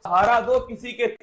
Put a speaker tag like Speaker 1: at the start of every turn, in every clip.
Speaker 1: सहारा दो किसी के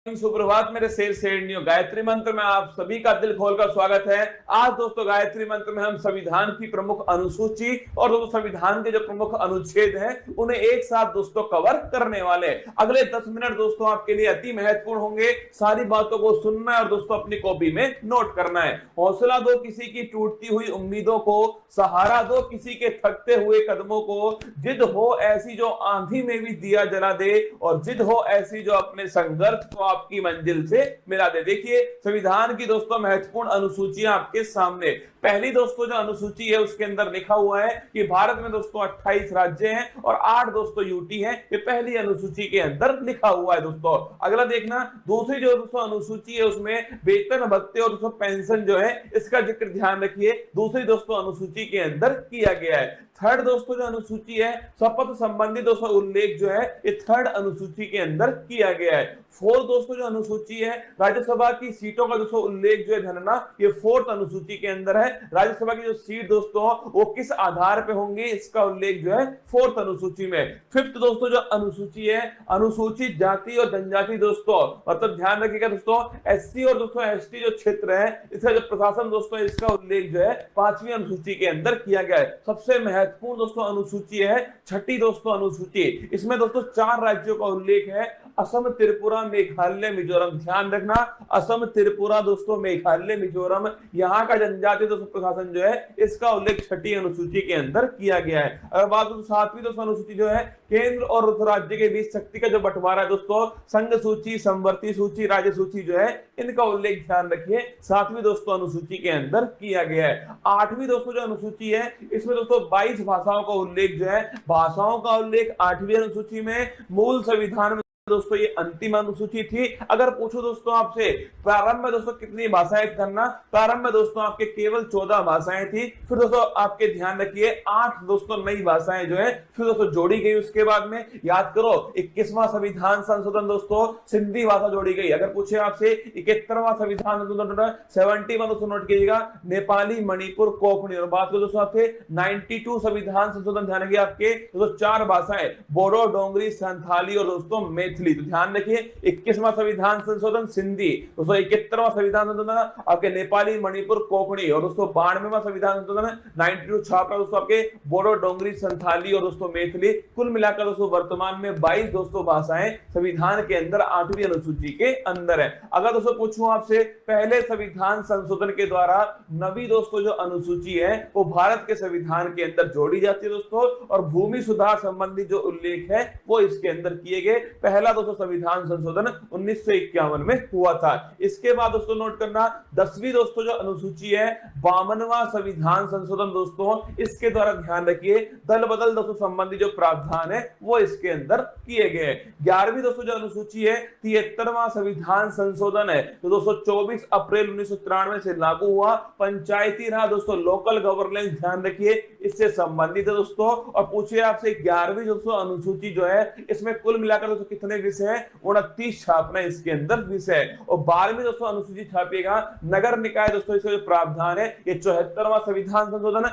Speaker 1: सुप्रभात मेरे शेर शेरनियों। गायत्री मंत्र में आप सभी का दिल खोलकर स्वागत है। आज दोस्तों गायत्री मंत्र में हम संविधान की प्रमुख अनुसूची और दोस्तों संविधान के जो प्रमुख अनुच्छेद हैं उन्हें एक साथ दोस्तों कवर करने वाले। अगले 10 मिनट दोस्तों आपके लिए अति महत्वपूर्ण होंगे। सारी बातों को सुनना है और दोस्तों अपनी कॉपी में नोट करना है। हौसला दो किसी की टूटती हुई उम्मीदों को, सहारा दो किसी के थकते हुए कदमों को, जिद हो ऐसी जो आंधी में भी दिया जला दे और जिद हो ऐसी जो अपने संघर्ष को आपकी मंजिल से मिला दे। देखिए संविधान की दोस्तों महत्वपूर्ण अनुसूचियां आपके सामने। पहली दोस्तों जो अनुसूची है उसके अंदर लिखा हुआ है कि भारत में दोस्तों 28 राज्य हैं और 8 दोस्तों यूटी हैं। ये पहली अनुसूची के अंदर लिखा हुआ है दोस्तों। अगला देखना, दूसरी जो दोस्तों अनुसूची है उसमें वेतन भत्ते और दोस्तों पेंशन जो है इसका जिक्र ध्यान रखिए, दूसरी दोस्तों अनुसूची के अंदर किया गया है। थर्ड दोस्तों जो अनुसूची है शपथ संबंधी दोस्तों उल्लेख जो है ये थर्ड अनुसूची के अंदर किया गया है। फोर्थ दोस्तों जो अनुसूची है राज्यसभा की सीटों का दोस्तों उल्लेख जो है धरना, ये फोर्थ अनुसूची के अंदर है। राज्यसभा की जो सीट दोस्तों वो किस आधार पे होंगी इसका उल्लेख जो है फोर्थ अनुसूची में। फिफ्थ दोस्तों जो अनुसूची है अनुसूचित जाति और जनजाति दोस्तों, मतलब ध्यान रखिएगा दोस्तों एससी और दोस्तों एसटी जो क्षेत्र है इसका जो प्रशासन दोस्तों इसका उल्लेख जो है 5वीं अनुसूची के अंदर किया गया है। सबसे महत्वपूर्ण दोस्तों अनुसूची है छठी दोस्तों अनुसूची। इसमें दोस्तों 4 राज्यों का उल्लेख है, असम, त्रिपुरा, मेघालय, मिजोरम। ध्यान रखना असम, त्रिपुरा दोस्तों, मेघालय, मिजोरम, यहाँ का जनजातीय दोस्तों प्रशासन जो है इसका उल्लेख छठी अनुसूची के अंदर किया गया है। अगर बात करें 7वीं दोस्तों अनुसूची जो है केंद्र और राज्य के बीच शक्ति का जो बंटवारा है दोस्तों, संघ सूची, समवर्ती सूची, राज्य सूची जो है इनका उल्लेख ध्यान रखिए 7वीं दोस्तों अनुसूची के अंदर किया गया है। 8वीं दोस्तों जो अनुसूची है इसमें दोस्तों 22 भाषाओं का उल्लेख जो है, भाषाओं का उल्लेख 8वीं अनुसूची में। मूल संविधान में दोस्तों ये अंतिम अनुसूची थी। अगर पूछो दोस्तों आपसे प्रारंभ में दोस्तों कितनी भाषाएं करना, प्रारंभ में दोस्तों आपके केवल 14 भाषाएं थी। फिर दोस्तों आपके ध्यान रखिए 8 दोस्तों नई भाषाएं जो है फिर दोस्तों जोड़ी गई। उसके बाद में याद करो 21वां संविधान संशोधन दोस्तों सिंधी भाषा जोड़ी गई। अगर पूछे आपसे 71वां संविधान संशोधन 71 दोस्तों नोट कीजिएगा नेपाली, मणिपुर, कोंकणी। और बात करो दोस्तों आपके 92 संविधान संशोधन ध्यान रखिए आपके दोस्तों 4 भाषाएं बोडो, डोंगरी, संथाली और दोस्तों मैथिली। तो ध्यान रखिए 21वां संविधान संशोधन सिंधी, दोस्तों 71वां संविधान संशोधन आपके नेपाली, मणिपुर, कोंकणी और दोस्तों 92वां संविधान संशोधन 92 छापरा दोस्तों आपके बोडो, डोंगरी, संथाली और दोस्तों मैथिली। कुल मिलाकर दोस्तों वर्तमान में 22 दोस्तों भाषाएं संविधान के अंदर 8वीं अनुसूची के अंदर है। अगर दोस्तों पूछूं आपसे पहले संविधान संशोधन के द्वारा नवी दोस्तों जो अनुसूची है वो भारत के संविधान के अंदर जोड़ी जाती है दोस्तों, और भूमि सुधार संबंधी जो उल्लेख है वो इसके अंदर किए गए। पहला दोस्तों संविधान संशोधन 1951 में हुआ था। इसके बाद दोस्तों नोट करना 10वीं दोस्तों जो अनुसूची है 52वां संविधान संशोधन दोस्तों, इसके द्वारा ध्यान रखिए दल बदल दोस्तों संबंधी जो प्रावधान है वो इसके अंदर किए गए। 11वीं दोस्तों जो अनुसूची है 73वां संविधान संशोधन है तो दोस्तों 24 अप्रैल 1993 से लागू हुआ। पंचायती राज दोस्तों लोकल गवर्नेंस ध्यान रखिए इससे संबंधित है दोस्तों। और पूछिए आपसे 11वीं दोस्तों अनुसूची जो है इसमें कुल मिलाकर दोस्तों कितने विषय हैं, 29 छापना इसके अंदर विषय है। और 12वीं दोस्तों अनुसूची छापिएगा नगर निकाय दोस्तों, इसका जो प्रावधान है ये 74वां संविधान संशोधन।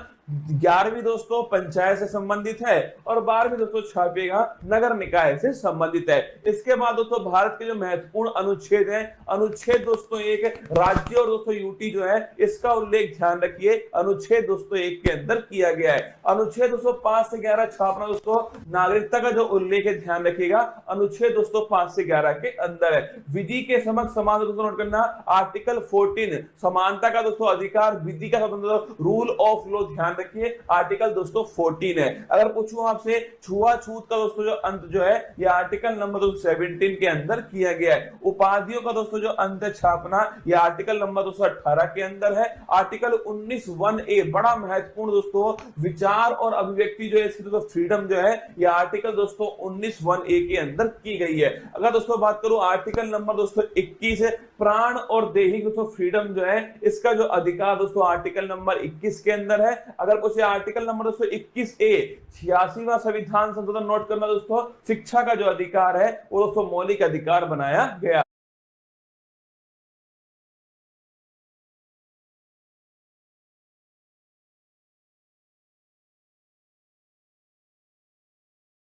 Speaker 1: 11वीं दोस्तों पंचायत से संबंधित है और 12वीं दोस्तों छापिएगा नगर निकाय से संबंधित है। इसके बाद दोस्तों भारत के जो महत्वपूर्ण अनुच्छेद है, अनुच्छेद दोस्तों 1 राज्य और दोस्तों यूटी जो है इसका उल्लेख ध्यान रखिए अनुच्छेद दोस्तों 1 के अंदर किया गया है। अनुच्छेद दोस्तों 5 से 11 छापना दोस्तों नागरिकता का जो उल्लेख है ध्यान रखिएगा अनुच्छेद दोस्तों 5 से 11 के अंदर है। विधि के समक्ष समान दोस्तों नोट करना आर्टिकल 14 समानता का दोस्तों अधिकार, विधि का स्वतंत्र, रूल ऑफ लॉ ध्यान रखिए आर्टिकल दोस्तों 14 है। अगर पूछूं आपसे छुआछूत का दोस्तों जो अंत जो है ये आर्टिकल नंबर 17 के अंदर किया गया है। उपाधियों का दोस्तों जो अंत छापना ये आर्टिकल नंबर 18 के अंदर है। आर्टिकल 19(1)(a) बड़ा महत्वपूर्ण दोस्तों विचार और अभिव्यक्ति जो है इसकी दोस्तों फ्रीडम जो है ये आर्टिकल दोस्तों 19(1)(a) के अंदर की गई है। अगर दोस्तों बात करूं आर्टिकल नंबर दोस्तों 21 प्राण और देही दोस्तों फ्रीडम जो है इसका जो अधिकार दोस्तों आर्टिकल नंबर 21 के अंदर है। अगर कुछ आर्टिकल नंबर दोस्तों 21(a) 86वां संविधान संशोधन नोट करना दोस्तों शिक्षा का जो अधिकार है वो दोस्तों मौलिक अधिकार बनाया गया।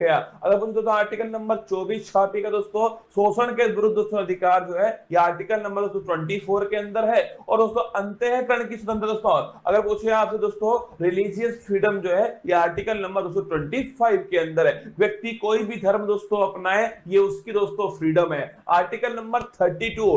Speaker 1: गया। अगर पूछे तो आर्टिकल नंबर 24 छापिएगा दोस्तों, शोषण के विरुद्ध दोस्तों अधिकार जो है, यह आर्टिकल नंबर दोस्तों 24 के अंदर है। और दोस्तों अंतःकरण की स्वतंत्रता दोस्तों, अगर पूछे आपसे दोस्तों रिलीजियस फ्रीडम जो है, यह आर्टिकल नंबर दोस्तों 25 के अंदर है। व्यक्ति कोई भी धर्म दोस्तों अपनाए, ये उसकी दोस्तों फ्रीडम है। आर्टिकल नंबर 32,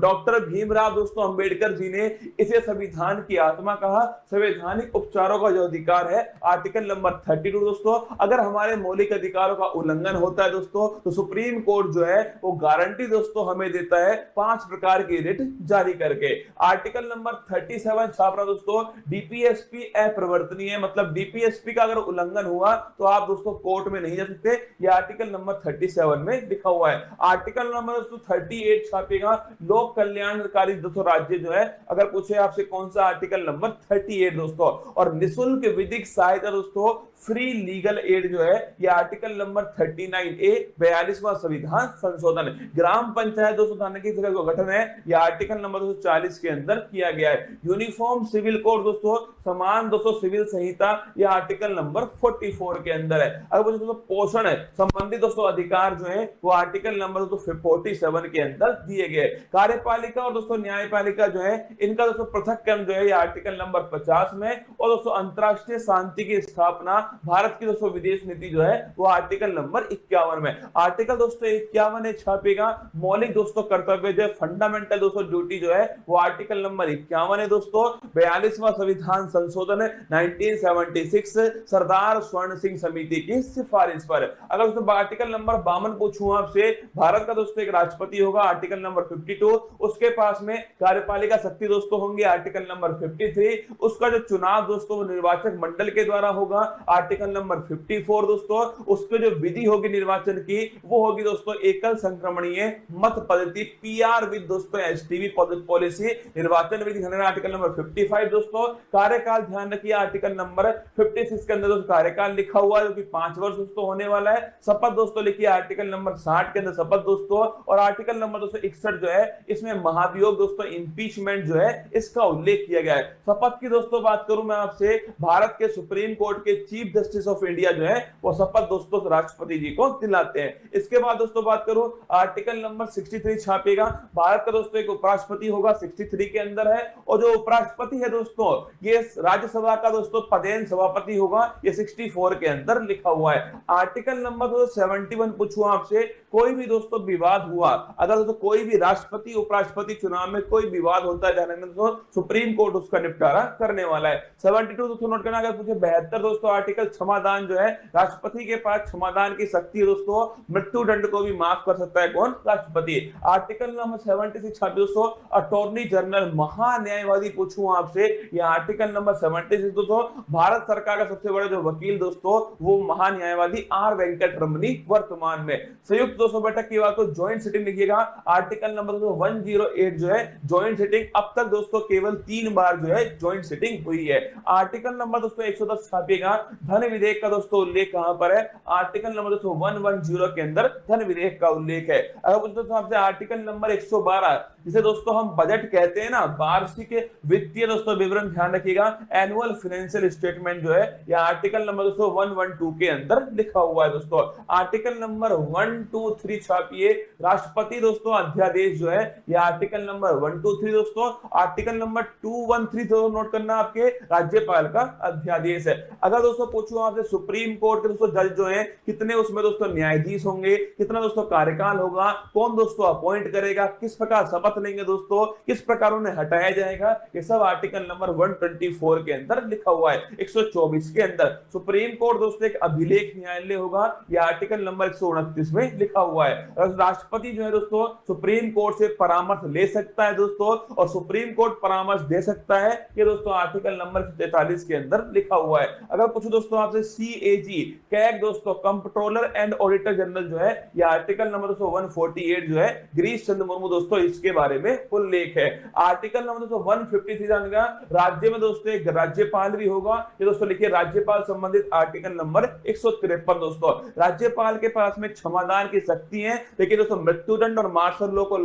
Speaker 1: डॉक्टर भीमराव दोस्तों अंबेडकर जी ने इसे संविधान की आत्मा कहा। संवैधानिक उपचारों का जो अधिकार है, आर्टिकल नंबर 32 दोस्तों, अगर हमारे मौलिक अधिकारों का उल्लंघन होता है दोस्तों, तो सुप्रीम कोर्ट जो है वो गारंटी दोस्तों हमें देता है 5 प्रकार की रिट जारी करके। आर्टिकल नंबर 37 छाप रहा दोस्तों, डीपीएसपी अप्रवर्तनीय, मतलब डीपीएसपी का अगर उल्लंघन हुआ तो आप दोस्तों कोर्ट में नहीं जा सकते। यह आर्टिकल नंबर 37 में लिखा हुआ है। आर्टिकल नंबर दोस्तों 38 छापेगा, लोक कल्याणकारी दोस्तों राज्य जो है, अगर पूछे आपसे कौन सा, आर्टिकल नंबर 38 दोस्तों। और निःशुल्क विधिक सहायता दोस्तों, फ्री लीगल एड जो है, यह आर्टिकल नंबर 39A 42वां संविधान संशोधन। ग्राम पंचायत दोस्तों थाने का गठन है, यह आर्टिकल नंबर 240 के अंदर किया गया है। यूनिफॉर्म सिविल कोड दोस्तों, समान दोस्तों सिविल संहिता, यह आर्टिकल नंबर 44 के अंदर है। अगर दोस्तों पोषण है संबंधित दोस्तों अधिकार जो है, वो आर्टिकल नंबर 47 के अंदर दिए गए। कार्यपालिका और दोस्तों न्यायपालिका जो है, इनका दोस्तों पृथक क्रम जो है, यह आर्टिकल नंबर 50 में। और दोस्तों अंतरराष्ट्रीय शांति की स्थापना, भारत की दोस्तों विदेश नीति जो है, वो आर्टिकल नंबर 51 में। आर्टिकल दोस्तों 51 छापेगा, मौलिक दोस्तों कर्तव्य जो है, फंडामेंटल दोस्तों ड्यूटी जो है, वो आर्टिकल नंबर 51 है दोस्तों। 42वां संविधान संशोधन 1976 सरदार स्वर्ण सिंह समिति की सिफारिश पर। अगर दोस्तों आर्टिकल नंबर 52 पूछूं आपसे, भारत का दोस्तों एक राष्ट्रपति होगा, आर्टिकल नंबर 52। उसके पास में कार्यपालिका शक्ति दोस्तों होंगे, आर्टिकल नंबर 53। उसका जो चुनाव दोस्तों वो निर्वाचक मंडल के द्वारा होगा, आर्टिकल नंबर 54 दोस्तों। उसके जो विधि होगी निर्वाचन की, वो होगी दोस्तों एकल संक्रमणीय मत पद्धति, पीआर विद दोस्तों एसटीवी पॉलिसी, निर्वाचन विधि आर्टिकल नंबर 55 दोस्तों। कार्यकाल ध्यान रखिए, आर्टिकल नंबर 56 के अंदर दोस्तों कार्यकाल लिखा हुआ है, जो कि 5 वर्ष दोस्तों होने वाला है। शपथ दोस्तों लिखिए, आर्टिकल नंबर 60 के अंदर शपथ दोस्तों। और आर्टिकल नंबर दोस्तों 61 जो है, इसमें महाभियोग दोस्तों इंपीचमेंट जो है, इसका उल्लेख किया गया है। शपथ की दोस्तों बात करूं मैं आपसे, भारत के सुप्रीम कोर्ट के चीफ जस्टिस ऑफ इंडिया जो है, वो शपथ दोस्तों राष्ट्रपति जी को दिलाते हैं। इसके बाद दोस्तों बात करूं, आर्टिकल नंबर 63 छापेगा, भारत का दोस्तों एक उपराष्ट्रपति होगा, 63 के अंदर है। और जो उपराष्ट्रपति है दोस्तों, ये राज्यसभा का दोस्तों पदेन सभापति होगा, ये 64 के अंदर लिखा हुआ है। आर्टिकल नंबर 71 पूछूं आपसे, कोई भी दोस्तों विवाद हुआ, अगर दोस्तों कोई भी राष्ट्रपति उपराष्ट्रपति चुनाव में कोई विवाद होता है दोस्तों, सुप्रीम कोर्ट उसका निपटारा करने वाला है। 72 दोस्तों नोट करना। अगर पूछे 72 दोस्तों, आर्टिकल क्षमादान जो है, राष्ट्रपति के पास क्षमादान की शक्ति है दोस्तों, मृत्यु दंड को भी माफ कर सकता है कौन, राष्ट्रपति। आर्टिकल नंबर 76 दोस्तों, अटॉर्नी जनरल महान्यायवादी पूछूं आपसे, यह आर्टिकल नंबर 76 दोस्तों, भारत सरकार का सबसे बड़ा जो वकील दोस्तों, वो महान्यायवादी आर वेंकट रमनी वर्तमान में। संयुक्त दोस्तों बैठक की बात को ज्वाइंट सिटिंग लिखिएगा, आर्टिकल नंबर 108 जो है, ज्वाइंट सिटिंग अब तक दोस्तों केवल 3 बार जो है ज्वाइंट सिटिंग हुई है। आर्टिकल नंबर दोस्तों 110 छापिएगा, धन विधेयक का दोस्तों उल्लेख कहां पर है, आर्टिकल नंबर दोस्तों 110 के अंदर धन विधेयक का उल्लेख है। अगर दोस्तों आपसे आर्टिकल नंबर 112, जिसे दोस्तों हम बजट कहते हैं ना, वार्षिक वित्तीय दोस्तों विवरण, ध्यान रखिएगा, एनुअल फाइनेंशियल स्टेटमेंट जो है, यह आर्टिकल नंबर दोस्तों 112 के अंदर लिखा हुआ है दोस्तों। आर्टिकल नंबर 123 छापिए, राष्ट्रपति दोस्तों अध्यादेश जो है, यह आर्टिकल नंबर 123 दोस्तों। आर्टिकल नंबर 213 दोस्तों नोट करना, आपके राज्यपाल का अध्यादेश है। अगर दोस्तों पूछूं आपसे सुप्रीम कोर्ट के दोस्तों जज जो है, कितने उसमें दोस्तों न्यायाधीश होंगे, कितना दोस्तों कार्यकाल होगा, कौन दोस्तों अपॉइंट करेगा, किस प्रकार शपथ लेंगे दोस्तों, किस प्रकार उन्हें हटाया जाएगा, ये सब आर्टिकल नंबर 124 के अंदर लिखा हुआ है। 124 के अंदर सुप्रीम कोर्ट दोस्तों एक अभिलेख न्यायालय होगा, यह आर्टिकल नंबर 129 में लिखा हुआ है। राष्ट्रपति जो है दोस्तों सुप्रीम कोर्ट से परामर्श ले सकता है दोस्तों, और सुप्रीम कोर्ट परामर्श दे सकता है, ये दोस्तों आर्टिकल नंबर 43 के अंदर लिखा हुआ है। अगर कुछ दोस्तों आपसे सीएजी कैग दोस्तों, कंट्रोलर एंड ऑडिटर जनरल जो है, यह आर्टिकल नंबर दोस्तों 148 जो है, गिरीश चंद्र मुर्मू दोस्तों, इसके बारे में उल्लेख है। आर्टिकल नंबर दोस्तों 153 जानेगा, राज्य में दोस्तों एक राज्यपाल भी होगा, ये दोस्तों लिखिए राज्यपाल संबंधित आर्टिकल नंबर 153 दोस्तों। राज्यपाल के पास में क्षमादान की शक्ति है, लेकिन दोस्तों मृत्युदंड और मार्शल लॉ को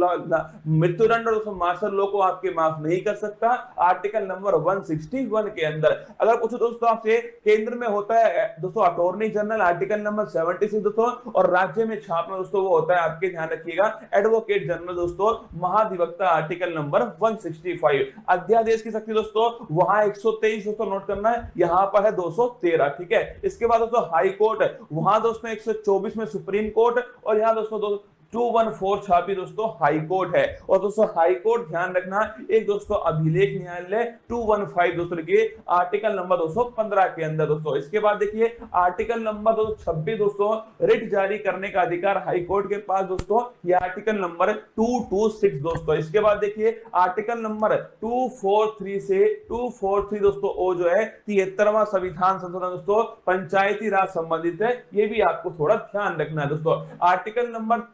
Speaker 1: मृत्युदंड और दोस्तों मार्शल लॉ को आपके माफ नहीं कर सकता, आर्टिकल नंबर 161 के अंदर। अगर कुछ दोस्तों आपसे केंद्र में होता है दोस्तों attorney general, article article number 76 दोस्तों, और राज्य में छापना दोस्तों वो होता है आपके, ध्यान रखिएगा, एडवोकेट जनरल दोस्तों, महाधिवक्ता आर्टिकल नंबर 165। अध्यादेश की शक्ति दोस्तों वहां 123 दोस्तों नोट करना है, यहां पर है 213, ठीक है। इसके बाद दोस्तों हाई कोर्ट, वहां दोस्तों 124 में सुप्रीम कोर्ट, और यहां दोस्तों 214 छापी दोस्तों हाई कोर्ट है। और दोस्तों हाई कोर्ट ध्यान रखना एक दोस्तों अभिलेख न्यायालय 215 दोस्तों लिखिए आर्टिकल नंबर 215 के अंदर दोस्तों। इसके बाद देखिए आर्टिकल नंबर 226 दोस्तों, रिट जारी करने का अधिकार हाई कोर्ट के पास दोस्तों, ये आर्टिकल नंबर 226 दोस्तों। इसके बाद देखिए आर्टिकल नंबर 243 से 243 दोस्तों ओ जो है 73वां संविधान संशोधन दोस्तों, पंचायती राज संबंधित है, ये भी आपको थोड़ा ध्यान रखना है दोस्तों। आर्टिकल नंबर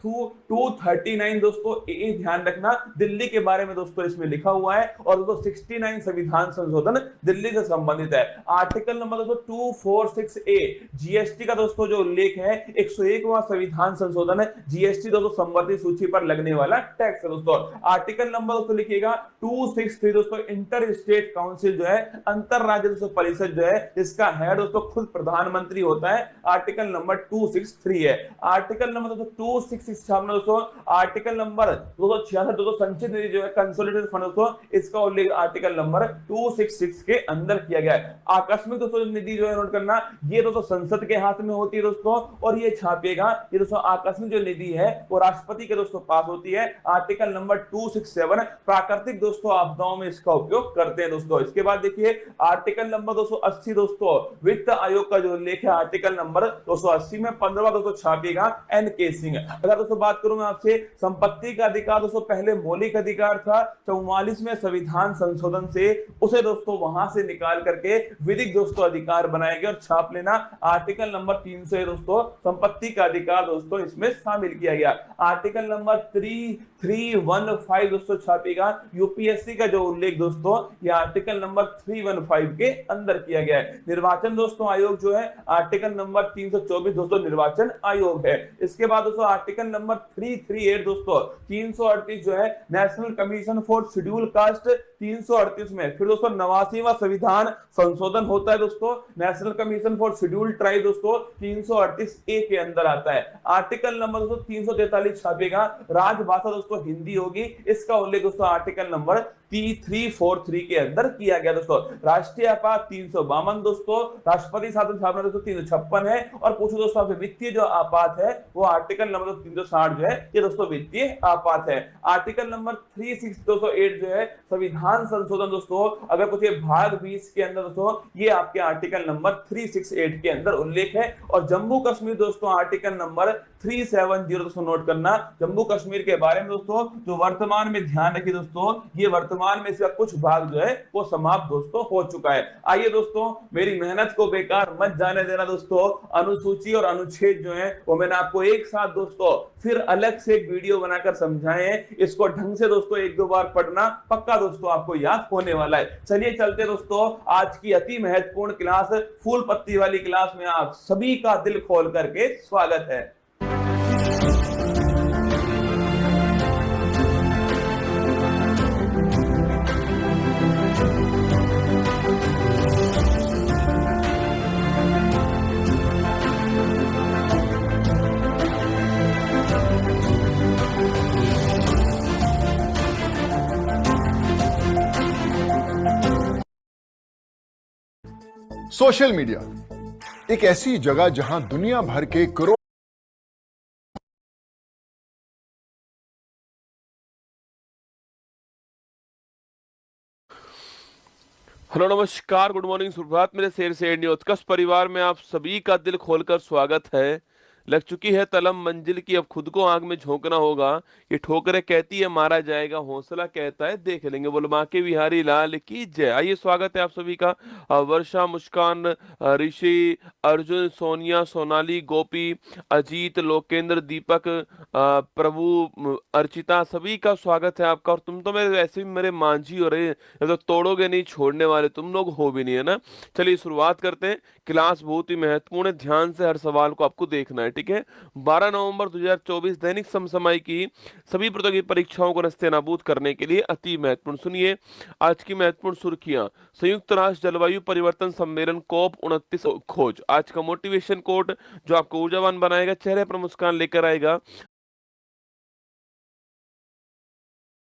Speaker 1: 239 दोस्तों ए ध्यान रखना, दिल्ली के बारे में दोस्तों इसमें लिखा हुआ है, और दोस्तों 69 संविधान संशोधन दिल्ली से संबंधित है। आर्टिकल नंबर दोस्तों 246 ए जीएसटी का दोस्तों जो उल्लेख है, 101वां संविधान संशोधन है, जीएसटी दोस्तों संवर्धित सूची पर लगने वाला टैक्स है दोस्तों। आर्टिकल नंबर दोस्तों लिखिएगा 263 दोस्तों, इंटर स्टेट काउंसिल जो है, अंतर राज्य दोस्तों परिषद जो है, इसका हेड दोस्तों खुद प्रधानमंत्री होता है, आर्टिकल नंबर 263 है। आर्टिकल नंबर दोस्तों 266 दोस्तों, आर्टिकल नंबर 266 दोस्तों, संचित निधि जो है कंसोलिडेटेड फंड दोस्तों, इसका उल्लेख आर्टिकल नंबर 266 के अंदर किया गया है। आकस्मिक दोस्तों निधि जो है नोट करना, ये दोस्तों संसद के हाथ में होती है दोस्तों, और ये छापेगा, ये दोस्तों आकस्मिक जो निधि है वो राष्ट्रपति के दोस्तों पास होती है, आर्टिकल नंबर 267। प्राकृतिक दोस्तों आपदाओं में इसका उपयोग करते हैं दोस्तों। इसके बाद देखिए आर्टिकल नंबर 280 दोस्तों, वित्त आयोग का जो उल्लेख है, आर्टिकल नंबर 280 में 15वां दोस्तों छापेगा एन के सिंह। अगर दोस्तों बात करूं मैं आपसे, संपत्ति का अधिकार दोस्तों पहले मौलिक अधिकार था, 44 में संविधान संशोधन से उसे दोस्तों वहां से निकाल करके विधिक दोस्तों अधिकार बनाया गया, और छाप लेना आर्टिकल नंबर 300 दोस्तों, संपत्ति का अधिकार दोस्तों इसमें शामिल किया गया। आर्टिकल नंबर 315 दोस्तों छापेगा यूपीएससी का जो उल्लेख दोस्तों, ये आर्टिकल नंबर 315 के अंदर किया गया है। निर्वाचन दोस्तों आयोग जो है, आर्टिकल नंबर 324 दोस्तों निर्वाचन आयोग है। इसके बाद दोस्तों आर्टिकल नंबर 338 दोस्तों, 338 जो है national commission for schedule caste, 338 में फिर दोस्तों 89वां संविधान संशोधन होता है दोस्तों, national commission for schedule tribe दोस्तों 338 ए के अंदर आता है। आर्टिकल नंबर दोस्तों 343 छापेगा, राजभाषा दोस्तों हिंदी होगी, इसका उल्लेख दोस्तों आर्टिकल नंबर 343 के अंदर किया गया दोस्तों। राष्ट्रीय आपात 352 दोस्तों, राष्ट्रपति शासन स्थापना दोस्तों 356 है, और पूछो दोस्तों वित्तीय जो आपात है वो आर्टिकल नंबर 360 जो है, ये दोस्तों वित्तीय आपात है। आर्टिकल नंबर 368 जो है संविधान संशोधन दोस्तों, अगर पूछे भाग 20 के अंदर दोस्तों, ये आपके आर्टिकल नंबर 368 के अंदर उल्लेख है। और जम्मू कश्मीर दोस्तों आर्टिकल नंबर 370 दोस्तों नोट करना, जम्मू कश्मीर के बारे में दोस्तों, जो वर्तमान में ध्यान रखिए दोस्तों, ये वर्तमान में इसका कुछ भाग जो है वो समाप्त दोस्तों हो चुका है। आइए दोस्तों, मेरी मेहनत को बेकार मत जाने देना दोस्तों, अनुसूची और अनुच्छेद जो है वो मैंने आपको एक साथ दोस्तों फिर अलग से एक वीडियो बनाकर समझाए हैं, इसको ढंग से दोस्तों एक दो बार पढ़ना, पक्का दोस्तों आपको याद होने वाला है। चलिए चलते दोस्तों, आज की अति महत्वपूर्ण क्लास, फूल पत्ती वाली क्लास में आप सभी का दिल खोल करके स्वागत है।
Speaker 2: सोशल मीडिया एक ऐसी जगह जहां दुनिया भर के करोड़
Speaker 3: हेलो नमस्कार, गुड मॉर्निंग, सुप्रभात मेरे शेर से न्यूज उत्कर्ष परिवार में आप सभी का दिल खोलकर स्वागत है। लग चुकी है तलम मंजिल की, अब खुद को आग में झोंकना होगा। ये ठोकरें कहती है मारा जाएगा, हौसला कहता है देख लेंगे। बोलो बांके बिहारी लाल की जय। आइए स्वागत है आप सभी का। वर्षा, मुस्कान, ऋषि, अर्जुन, सोनिया, सोनाली, गोपी, अजीत, लोकेंद्र, दीपक, प्रभु, अर्चिता, सभी का स्वागत है आपका। और तुम तो मेरे वैसे भी मेरे मांझी हो रहे, तो तोड़ोगे नहीं, छोड़ने वाले तुम लोग हो भी नहीं, है ना। चलिए शुरुआत करते हैं। क्लास बहुत ही महत्वपूर्ण है, ध्यान से हर सवाल को आपको देखना है, ठीक है। 12 नवंबर 2024 दैनिक समसामयिक की सभी प्रतियोगी परीक्षाओं को नस्तेनाबूद करने के लिए अति महत्वपूर्ण। सुनिए आज की महत्वपूर्ण सुर्खियां। संयुक्त राष्ट्र जलवायु परिवर्तन सम्मेलन COP 29 खोज। आज का मोटिवेशन कोट जो आपको ऊर्जावान बनाएगा, चेहरे पर मुस्कान लेकर आएगा।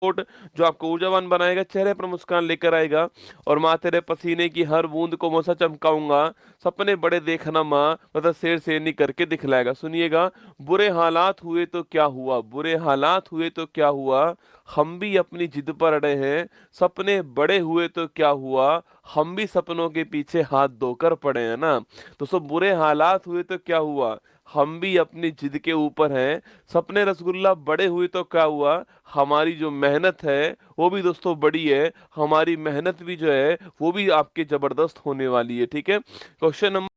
Speaker 3: कोट जो आपको ऊर्जावान बनाएगा, चेहरे पर मुस्कान लेकर आएगा। और माँ तेरे पसीने की हर बूंद को मोसा चमकाऊंगा, सपने बड़े देखना माँ, मतलब शेर शेरनी करके दिखलाएगा। सुनिएगा, बुरे हालात हुए तो क्या हुआ, बुरे हालात हुए तो क्या हुआ, हम भी अपनी जिद पर अड़े हैं। सपने बड़े हुए तो क्या हुआ, हम भी सपनों के पीछे हाथ धोकर पड़े हैं ना। तो सब बुरे हालात हुए तो क्या हुआ, हम भी अपनी जिद के ऊपर हैं। सपने रसगुल्ला बड़े हुए तो क्या हुआ, हमारी जो मेहनत है वो भी दोस्तों बड़ी है। हमारी मेहनत भी जो है वो भी आपके जबरदस्त होने वाली है। ठीक है। Question number